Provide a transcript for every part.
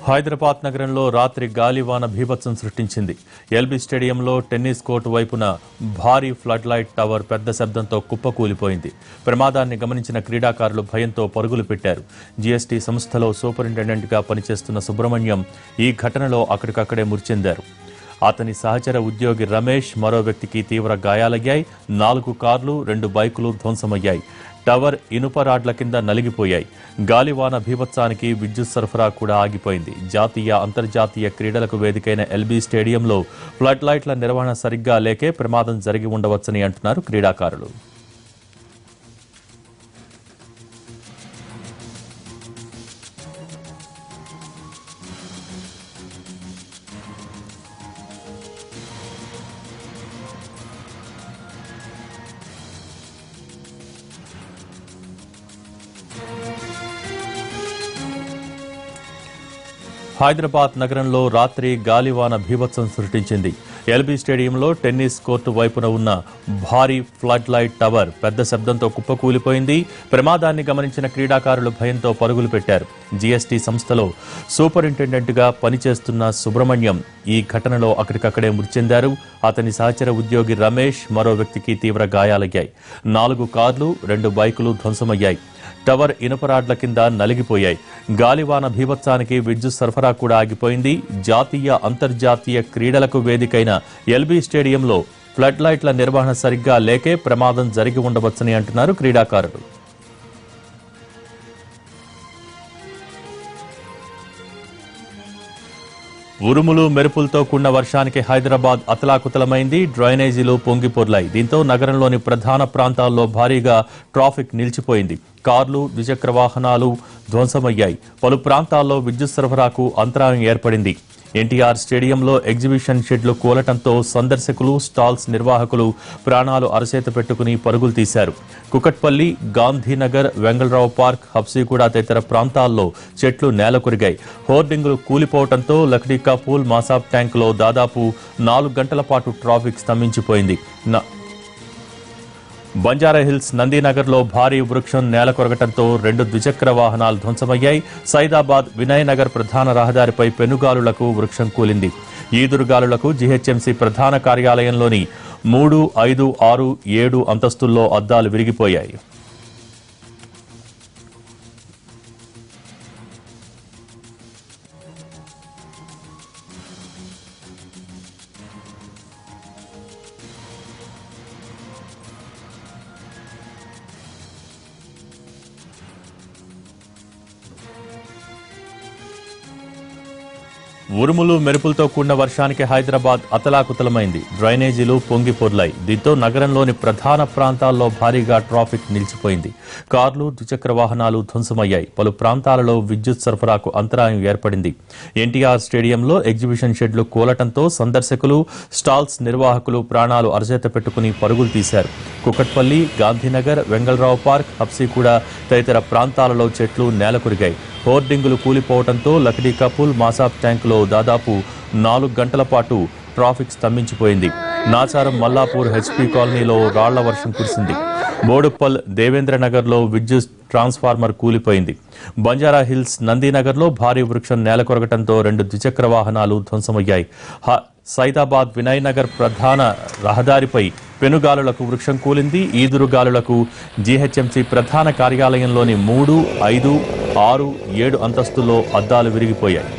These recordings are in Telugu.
హైదరాబాద్ నగరంలో రాత్రి గాలివాన బీభత్సం సృష్టించింది. ఎల్బీ స్టేడియంలో టెన్నిస్ కోర్టు వైపున భారీ ఫ్లడ్ లైట్ టవర్ పెద్ద శబ్దంతో కుప్పకూలిపోయింది. ప్రమాదాన్ని గమనించిన క్రీడాకారులు భయంతో పరుగులు పెట్టారు. జీఎస్టీ సంస్థలో సూపరింటెండెంట్గా పనిచేస్తున్న సుబ్రహ్మణ్యం ఈ ఘటనలో అక్కడికక్కడే మృతి చెందారు. అతని సహచర ఉద్యోగి రమేష్ మరో వ్యక్తికి తీవ్ర గాయాలయ్యాయి. 4 కార్లు 2 బైకులు ధ్వంసమయ్యాయి. టవర్ ఇనుప రాడ్ల కింద నలిగిపోయాయి. గాలివాన బీభత్సానికి విద్యుత్ సరఫరా కూడా ఆగిపోయింది. జాతీయ అంతర్జాతీయ క్రీడలకు వేదికైన ఎల్బీ స్టేడియంలో ఫ్లడ్ లైట్ల నిర్వహణ సరిగ్గా లేకే ప్రమాదం జరిగి ఉండవచ్చని అంటున్నారు క్రీడాకారులు. హైదరాబాద్ నగరంలో రాత్రి గాలివాన బీభత్సం సృష్టించింది. ఎల్బీ స్టేడియంలో టెన్నిస్ కోర్టు వైపున ఉన్న భారీ ఫ్లడ్ లైట్ టవర్ పెద్ద శబ్దంతో కుప్పకూలిపోయింది. ప్రమాదాన్ని గమనించిన క్రీడాకారులు భయంతో పరుగులు పెట్టారు. జీఎస్టీ సంస్థలో సూపరింటెండెంట్గా పనిచేస్తున్న సుబ్రహ్మణ్యం ఈ ఘటనలో అక్కడికక్కడే మృతి చెందారు. అతని సహచర ఉద్యోగి రమేష్ మరో వ్యక్తికి తీవ్ర గాయాలయ్యాయి. 4 కార్లు 2 బైకులు ధ్వంసమయ్యాయి. టవర్ ఇనుపరాడ్ల కింద నలిగిపోయాయి. గాలివాన బీభత్సానికి విద్యుత్ సరఫరా కూడా ఆగిపోయింది. జాతీయ అంతర్జాతీయ క్రీడలకు వేదికైన ఎల్బీ స్టేడియంలో ఫ్లడ్ లైట్ల నిర్వహణ సరిగ్గా లేకే ప్రమాదం జరిగి ఉండవచ్చని అంటున్నారు క్రీడాకారులు. ఉరుములు మెరుపులతో కూడిన వర్షానికి హైదరాబాద్ అతలాకుతలమైంది. డ్రైనేజీలు పొంగిపొర్లాయి. దీంతో నగరంలోని ప్రధాన ప్రాంతాల్లో భారీగా ట్రాఫిక్ నిలిచిపోయింది. కార్లు, ద్విచక్ర వాహనాలు ధ్వంసమయ్యాయి. పలు ప్రాంతాల్లో విద్యుత్ సరఫరాకు అంతరాయం ఏర్పడింది. ఎన్టీఆర్ స్టేడియంలో ఎగ్జిబిషన్ షెడ్లు కూలటంతో సందర్శకులు, స్టాల్స్ నిర్వాహకులు ప్రాణాలు అరచేత పెట్టుకుని పరుగులు తీశారు. కుకట్పల్లి, గాంధీనగర్, వెంగళరావు పార్క్, హబ్సీగూడ తదితర ప్రాంతాల్లో చెట్లు నేలకొరిగాయి. హోర్డింగులు కూలిపోవడంతో లక్డీ పూల్, మాసాబ్ ట్యాంకులో దాదాపు 4 గంటల పాటు ట్రాఫిక్ స్తంభించిపోయింది. బంజారాహిల్స్, నందీనగర్లో భారీ వృక్షం నేలకొరగటంతో 2 ద్విచక్ర వాహనాలు ధ్వంసమయ్యాయి. సైదాబాద్, వినయనగర్ ప్రధాన రహదారిపై పెనుగాలులకు వృక్షం కూలింది. ఈదురుగాలులకు జీహెచ్ఎంసీ ప్రధాన కార్యాలయంలోని 3, 5, 6, 7 అంతస్తుల్లో అద్దాలు విరిగిపోయాయి. ఉరుములు మెరుపులతో కూడిన వర్షానికి హైదరాబాద్ అతలాకుతలమైంది. డ్రైనేజీలు పొంగిపొర్లాయి. దీంతో నగరంలోని ప్రధాన ప్రాంతాల్లో భారీగా ట్రాఫిక్ నిలిచిపోయింది. కార్లు, ద్విచక్ర వాహనాలు ధ్వంసమయ్యాయి. పలు ప్రాంతాలలో విద్యుత్ సరఫరాకు అంతరాయం ఏర్పడింది. ఎన్టీఆర్ స్టేడియంలో ఎగ్జిబిషన్ షెడ్లు కూలటంతో సందర్శకులు, స్టాల్స్ నిర్వాహకులు ప్రాణాలు అరచేత పెట్టుకుని పరుగులు తీశారు. కుకట్పల్లి, గాంధీనగర్, వెంగళరావు పార్క్, హబ్సీగూడ తదితర ప్రాంతాలలో చెట్లు నేలకొరిగాయి. హోర్డింగులు కూలిపోవడంతో లక్డీ పూల్, మాసాబ్ ట్యాంకులో దాదాపు 4 గంటల పాటు ట్రాఫిక్ స్తంభించిపోయింది. నాచారం, మల్లాపూర్, హెచ్పీ కాలనీలో రాళ్ల వర్షం కురిసింది. బోడుప్పల్, దేవేంద్రనగర్లో విద్యుత్ ట్రాన్స్ఫార్మర్ కూలిపోయింది. బంజారాహిల్స్, నందీనగర్లో భారీ వృక్షం నేలకొరగటంతో 2 ద్విచక్ర వాహనాలు ధ్వంసమయ్యాయి. సైదాబాద్, వినయనగర్ ప్రధాన రహదారిపై పెనుగాలులకు వృక్షం కూలింది. ఈదురుగాలులకు జీహెచ్ఎంసీ ప్రధాన కార్యాలయంలోని 3, 5, 6, 7 అంతస్తుల్లో అద్దాలు విరిగిపోయాయి.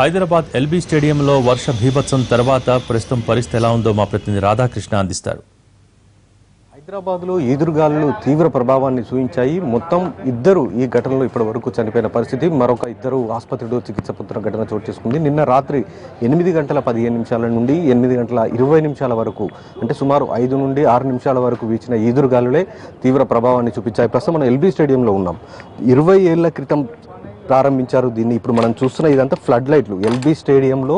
హైదరాబాద్ ఎల్బీ స్టేడియంలో వర్ష భీభత్సం తర్వాత ప్రస్తుతం పరిస్థితి ఎలా ఉందో మా ప్రతినిధి రాధాకృష్ణ అందిస్తారు. హైదరాబాద్లో ఈదురుగాలులు తీవ్ర ప్రభావాన్ని చూపించాయి. మొత్తం ఇద్దరు ఈ ఘటనలో ఇప్పటి వరకు చనిపోయిన పరిస్థితి, మరొక ఇద్దరు ఆసుపత్రిలో చికిత్స పొందుతున్న ఘటన చోటు చేసుకుంది. నిన్న రాత్రి 8:15 నుండి 8:20 వరకు, అంటే సుమారు 5 నుండి 6 నిమిషాల వరకు వీచిన ఈదురుగాలులే తీవ్ర ప్రభావాన్ని చూపించాయి. ప్రస్తుతం మనం ఎల్బీ స్టేడియంలో ఉన్నాం. 20 ఏళ్ల క్రితం ప్రారంభించారు దీన్ని. ఇప్పుడు మనం చూస్తున్న ఇదంతా ఫ్లడ్ లైట్లు. ఎల్బీ స్టేడియంలో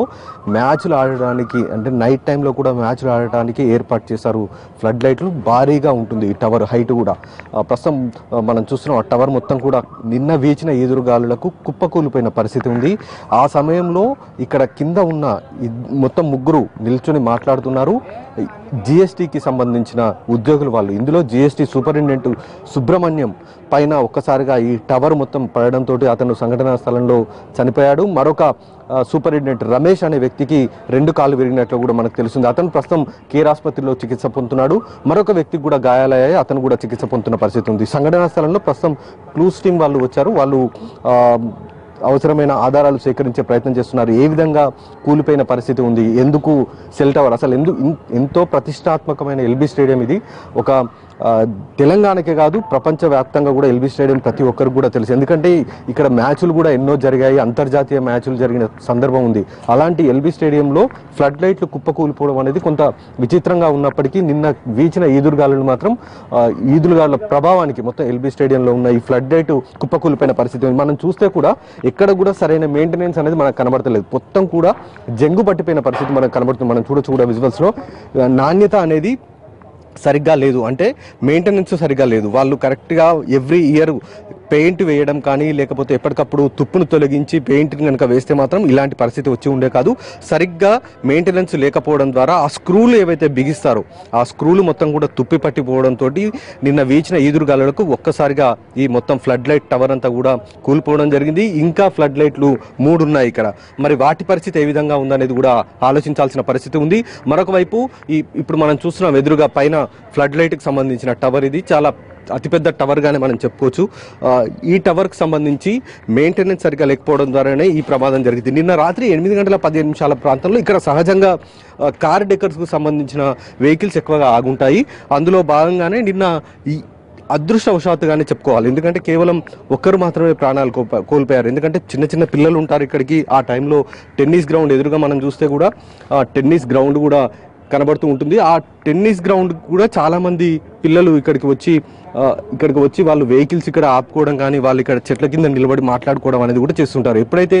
మ్యాచ్లు ఆడడానికి, అంటే నైట్ టైంలో కూడా మ్యాచ్లు ఆడటానికి ఏర్పాటు చేశారు ఫ్లడ్ లైట్లు. భారీగా ఉంటుంది ఈ టవర్ హైట్ కూడా. ప్రస్తుతం మనం చూస్తున్నాం ఆ టవర్ మొత్తం కూడా నిన్న వీచిన ఈదురుగాలులకు కుప్పకూలిపోయిన పరిస్థితి ఉంది. ఆ సమయంలో ఇక్కడ కింద ఉన్న మొత్తం ముగ్గురు నిల్చొని మాట్లాడుతున్నారు. జిఎస్టీకి సంబంధించిన ఉద్యోగులు వాళ్ళు. ఇందులో జిఎస్టీ సూపరింటెండెంట్ సుబ్రహ్మణ్యం పైన ఒక్కసారిగా ఈ టవర్ మొత్తం పడడంతో అతను సంఘటనా స్థలంలో చనిపోయాడు. మరొక సూపరింటెండెంట్ రమేష్ అనే వ్యక్తికి 2 కాళ్ళు విరిగినట్లు కూడా మనకు తెలుస్తుంది. అతను ప్రస్తుతం కేర్ ఆసుపత్రిలో చికిత్స పొందుతున్నాడు. మరొక వ్యక్తికి కూడా గాయాలయ్యాయి, అతను కూడా చికిత్స పొందుతున్న పరిస్థితి ఉంది. సంఘటనా స్థలంలో ప్రస్తుతం క్లూస్ టీం వాళ్ళు వచ్చారు. వాళ్ళు అవసరమైన ఆధారాలు సేకరించే ప్రయత్నం చేస్తున్నారు. ఏ విధంగా కూలిపోయిన పరిస్థితి ఉంది, ఎందుకు సెల్ టవర్, అసలు ఎంతో ప్రతిష్టాత్మకమైన ఎల్బీ స్టేడియం ఇది. ఒక తెలంగాణకే కాదు ప్రపంచవ్యాప్తంగా కూడా ఎల్బీ స్టేడియం ప్రతి ఒక్కరికి కూడా తెలుసు. ఎందుకంటే ఇక్కడ మ్యాచ్లు కూడా ఎన్నో జరిగాయి, అంతర్జాతీయ మ్యాచ్లు జరిగిన సందర్భం ఉంది. అలాంటి ఎల్బీ స్టేడియంలో ఫ్లడ్ లైట్లు కుప్పకూలిపోవడం అనేది కొంత విచిత్రంగా ఉన్నప్పటికీ నిన్న వీచిన ఈదురుగాలులు మాత్రం ఈదురుగాలుల ప్రభావానికి మొత్తం ఎల్బీ స్టేడియంలో ఉన్న ఈ ఫ్లడ్ లైట్ కుప్పకూలిపోయిన పరిస్థితి. మనం చూస్తే కూడా ఎక్కడ కూడా సరైన మెయింటెనెన్స్ అనేది మనకు కనబడతలేదు. మొత్తం కూడా జంగు పట్టిపోయిన పరిస్థితి మనకు కనబడుతుంది. మనం చూడొచ్చు కూడా విజువల్స్లో. నాణ్యత అనేది సరిగ్గా లేదు, అంటే మెయింటెనెన్స్ సరిగ్గా లేదు. వాళ్ళు కరెక్ట్గా ఎవ్రీ ఇయర్ పెయింట్ వేయడం కానీ, లేకపోతే ఎప్పటికప్పుడు తుప్పును తొలగించి పెయింట్ కనుక వేస్తే మాత్రం ఇలాంటి పరిస్థితి వచ్చి ఉండే కాదు. సరిగ్గా మెయింటెనెన్స్ లేకపోవడం ద్వారా ఆ స్క్రూలు ఏవైతే బిగిస్తారో ఆ స్క్రూలు మొత్తం కూడా తుప్పి పట్టిపోవడంతో నిన్న వీచిన ఈదురుగాలులకు ఒక్కసారిగా ఈ మొత్తం ఫ్లడ్ లైట్ టవర్ అంతా కూడా కూలిపోవడం జరిగింది. ఇంకా ఫ్లడ్ లైట్లు 3 ఉన్నాయి ఇక్కడ. మరి వాటి పరిస్థితి ఏ విధంగా ఉందనేది కూడా ఆలోచించాల్సిన పరిస్థితి ఉంది. మరొక వైపు ఇప్పుడు మనం చూస్తున్నాం ఎదురుగా పైన ఫ్లడ్ లైట్కి సంబంధించిన టవర్. ఇది చాలా అతిపెద్ద టవర్గానే మనం చెప్పుకోవచ్చు. ఈ టవర్కి సంబంధించి మెయింటెనెన్స్ సరిగ్గా లేకపోవడం ద్వారానే ఈ ప్రమాదం జరిగింది. నిన్న రాత్రి 8:15 ప్రాంతంలో ఇక్కడ సహజంగా కార్ డెకర్స్కు సంబంధించిన వెహికల్స్ ఎక్కువగా ఆగుంటాయి. అందులో భాగంగానే నిన్న ఈ అదృష్టవశాత్తుగానే చెప్పుకోవాలి. ఎందుకంటే కేవలం ఒక్కరు మాత్రమే ప్రాణాలు కోల్పోయారు. ఎందుకంటే చిన్న చిన్న పిల్లలు ఉంటారు ఇక్కడికి. ఆ టైంలో టెన్నిస్ గ్రౌండ్ ఎదురుగా మనం చూస్తే కూడా టెన్నిస్ గ్రౌండ్ కూడా కనబడుతూ ఉంటుంది. ఆ టెన్నిస్ గ్రౌండ్ కూడా చాలామంది పిల్లలు ఇక్కడికి వచ్చి వాళ్ళు వెహికల్స్ ఇక్కడ ఆపుకోవడం కానీ, వాళ్ళు ఇక్కడ చెట్ల కింద నిలబడి మాట్లాడుకోవడం అనేది కూడా చేస్తుంటారు. ఎప్పుడైతే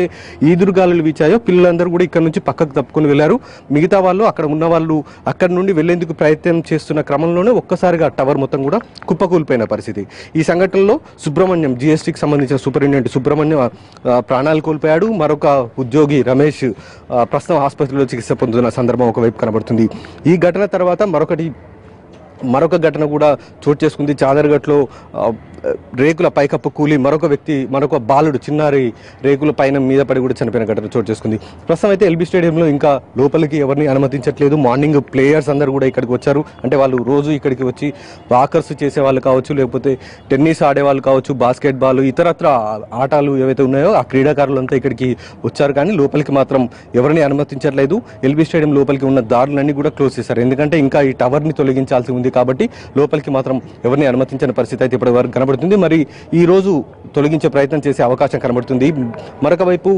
ఈదురుగాలులు వీచాయో పిల్లలందరూ కూడా ఇక్కడ నుంచి పక్కకు తప్పుకొని వెళ్ళారు. మిగతా వాళ్ళు, అక్కడ ఉన్న వాళ్ళు అక్కడి నుండి వెళ్లేందుకు ప్రయత్నం చేస్తున్న క్రమంలోనే ఒక్కసారిగా టవర్ మొత్తం కూడా కుప్పకూలిపోయిన పరిస్థితి. ఈ సంఘటనలో సుబ్రహ్మణ్యం, జిఎస్టీకి సంబంధించిన సూపరింటెండెంట్ సుబ్రహ్మణ్యం ప్రాణాలు కోల్పోయాడు. మరొక ఉద్యోగి రమేష్ ప్రస్తుతం ఆసుపత్రిలో చికిత్స పొందుతున్న సందర్భం ఒకవైపు కనబడుతుంది. ఈ ఘటన తర్వాత మరొక ఘటన కూడా చోటు చేసుకుంది. చాదర్ఘట్లో రేకుల పైకప్పు కూలి మరొక బాలుడు చిన్నారి రేకుల పైన మీద పడి కూడా చనిపోయిన ఘటన చోటు చేసుకుంది. ప్రస్తుతం అయితే ఎల్బీ స్టేడియంలో ఇంకా లోపలికి ఎవరిని అనుమతించట్లేదు. మార్నింగ్ ప్లేయర్స్ అందరూ కూడా ఇక్కడికి వచ్చారు. అంటే వాళ్ళు రోజు ఇక్కడికి వచ్చి వాకర్స్ చేసే వాళ్ళు కావచ్చు, లేకపోతే టెన్నిస్ ఆడేవాళ్ళు కావచ్చు, బాస్కెట్ బాల్, ఇతరత్ర ఆటలు ఏవైతే ఉన్నాయో ఆ క్రీడాకారులంతా ఇక్కడికి వచ్చారు. కానీ లోపలికి మాత్రం ఎవరిని అనుమతించట్లేదు. ఎల్బీ స్టేడియం లోపలికి ఉన్న దారులన్నీ కూడా క్లోజ్ చేశారు. ఎందుకంటే ఇంకా ఈ టవర్ని తొలగించాల్సి ఉంది కాబట్టి లోపలికి మాత్రం ఎవరిని అనుమతించని పరిస్థితి అయితే ఇప్పటి వరకు కనబడుతుంది. మరి ఈ రోజు తొలగించే ప్రయత్నం చేసే అవకాశం కనబడుతుంది. మరొక వైపు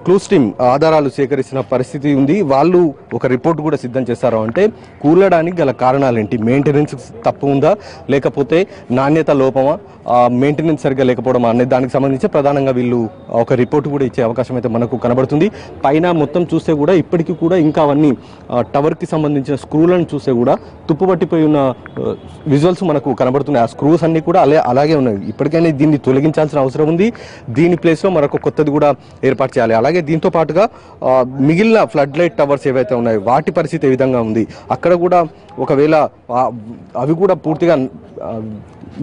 క్లూస్ టీం ఆధారాలు సేకరిస్తున్న పరిస్థితి ఉంది. వాళ్ళు ఒక రిపోర్ట్ కూడా సిద్ధం చేస్తారు. అంటే కూలడానికి గల కారణాలేంటి, మెయింటెనెన్స్ తప్పు ఉందా, లేకపోతే నాణ్యత లోపమా, మెయింటెనెన్స్ సరిగ్గా లేకపోవడం అనే దానికి సంబంధించి ప్రధానంగా వీళ్ళు ఒక రిపోర్ట్ కూడా ఇచ్చే అవకాశం అయితే మనకు కనబడుతుంది. పైన మొత్తం చూస్తే కూడా ఇప్పటికీ కూడా ఇంకా అవన్నీ టవర్కి సంబంధించిన స్క్రూలను చూస్తే కూడా తుప్పు పట్టిపోయి ఉన్న విజువల్స్ మనకు కనబడుతున్నాయి. ఆ స్క్రూస్ అన్ని కూడా అలాగే ఉన్నాయి. ఇప్పటికైనా దీన్ని తొలగించాల్సిన అవసరం ఉంది. దీని ప్లేస్లో మరొక కొత్తది కూడా ఏర్పాటు చేయాలి. అలాగే దీంతో పాటుగా మిగిలిన ఫ్లడ్ లైట్ టవర్స్ ఏవైతే ఉన్నాయో వాటి పరిస్థితి ఏ విధంగా ఉంది, అక్కడ కూడా ఒకవేళ అవి కూడా పూర్తిగా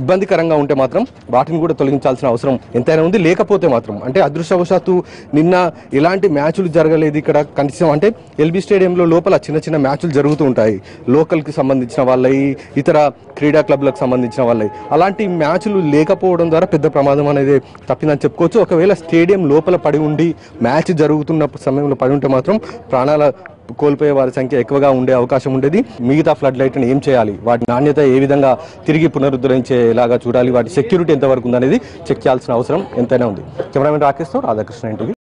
ఇబ్బందికరంగా ఉంటే మాత్రం వాటిని కూడా తొలగించాల్సిన అవసరం ఎంతైనా ఉంది. లేకపోతే మాత్రం అంటే అదృష్టవశాత్తు నిన్న ఎలాంటి మ్యాచ్లు జరగలేదు ఇక్కడ. కనీసం అంటే ఎల్బీ స్టేడియంలో లోపల చిన్న చిన్న మ్యాచ్లు జరుగుతూ ఉంటాయి, లోకల్కి సంబంధించిన వాళ్ళవి, ఇతర క్రీడా క్లబ్లకు సంబంధించిన వాళ్ళవి. అలాంటి మ్యాచ్లు లేకపోవడం ద్వారా పెద్ద ప్రమాదం అనేది తప్పిందని చెప్పుకోవచ్చు. ఒకవేళ స్టేడియం లోపల పడి ఉండి మ్యాచ్ జరుగుతున్న సమయంలో పడి ఉంటే మాత్రం ప్రాణాల కోల్పోయే వారి సంఖ్య ఎక్కువగా ఉండే అవకాశం ఉండేది. మిగతా ఫ్లడ్ లైట్ని ఏం చేయాలి, వాటి నాణ్యత ఏ విధంగా తిరిగి పునరుద్ధరించేలాగా చూడాలి, వాటి సెక్యూరిటీ ఎంతవరకు ఉందనేది చెక్ చేయాల్సిన అవసరం ఎంతైనా ఉంది. కెమెరామెన్ రాకేష్తో రాధాకృష్ణ, ఎన్టీవీ.